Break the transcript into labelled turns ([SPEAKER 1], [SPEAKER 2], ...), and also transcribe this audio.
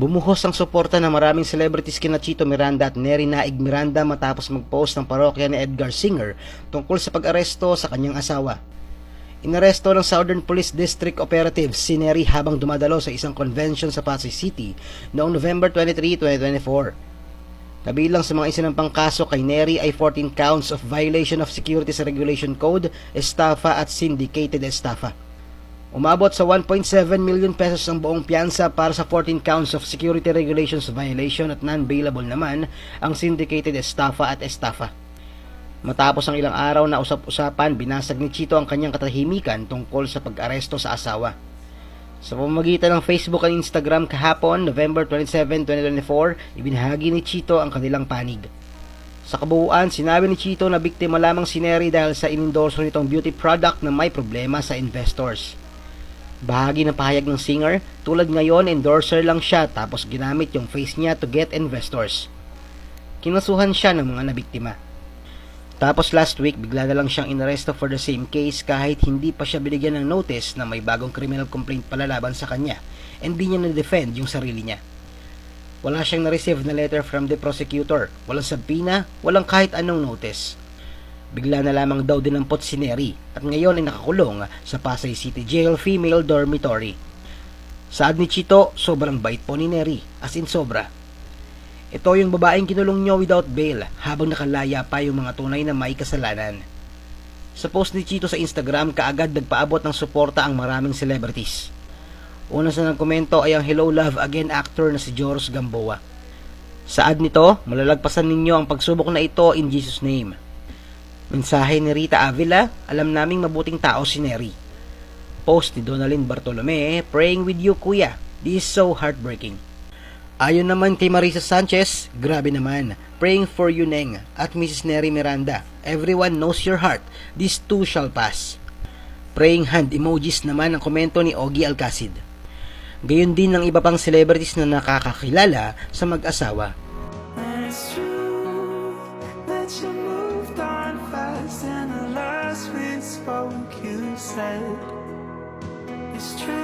[SPEAKER 1] Bumuhos ang suporta ng maraming celebrities kina Chito Miranda at Neri Naig Miranda matapos mag-post ng parokya ni Edgar Singer tungkol sa pag-aresto sa kanyang asawa. Inaresto ng Southern Police District Operative si Neri habang dumadalo sa isang convention sa Pasay City noong November 23, 2024. Kabilang sa mga isinampang kaso kay Neri ay 14 counts of violation of Securities Regulation Code, estafa at syndicated estafa. Umabot sa 1.7 million pesos ang buong piyansa para sa 14 counts of security regulations violation at non-bailable naman ang syndicated estafa at estafa. Matapos ang ilang araw na usap-usapan, binasag ni Chito ang kanyang katahimikan tungkol sa pag-aresto sa asawa. Sa pamamagitan ng Facebook at Instagram kahapon, November 27, 2024, ibinahagi ni Chito ang kanilang panig. Sa kabuuan, sinabi ni Chito na biktima lamang si Neri dahil sa inendorso nitong beauty product na may problema sa investors. Bahagi ng pahayag ng singer, tulad ngayon endorser lang siya tapos ginamit yung face niya to get investors. Kinasuhan siya ng mga nabiktima. Tapos last week, bigla na lang siyang inaresto for the same case kahit hindi pa siya binigyan ng notice na may bagong criminal complaint pala laban sa kanya and di niya na-defend yung sarili niya. Wala siyang na-receive na letter from the prosecutor, walang subpoena, walang kahit anong notice. Bigla na lamang daw dinampot si Neri at ngayon ay nakakulong sa Pasay City Jail Female Dormitory. Saad ni Chito, sobrang bait po ni Neri, as in sobra. Ito yung babaeng kinulong nyo without bail habang nakalaya pa yung mga tunay na may kasalanan. Sa post ni Chito sa Instagram, kaagad nagpaabot ng suporta ang maraming celebrities. Una sa nagkomento ay ang Hello Love Again actor na si Joros Gamboa. Saad nito, malalagpasan ninyo ang pagsubok na ito in Jesus' name. Mensahe ni Rita Avila, alam naming mabuting tao si Neri. Post ni Donalyn Bartolome, praying with you kuya, this is so heartbreaking. Ayon naman kay Marisa Sanchez, grabe naman, praying for you Neng at Mrs. Neri Miranda, everyone knows your heart, this too shall pass. Praying hand emojis naman ang komento ni Ogie Alcacid. Gayon din ng iba pang celebrities na nakakakilala sa mag-asawa.
[SPEAKER 2] And the last we spoke, you said it's true.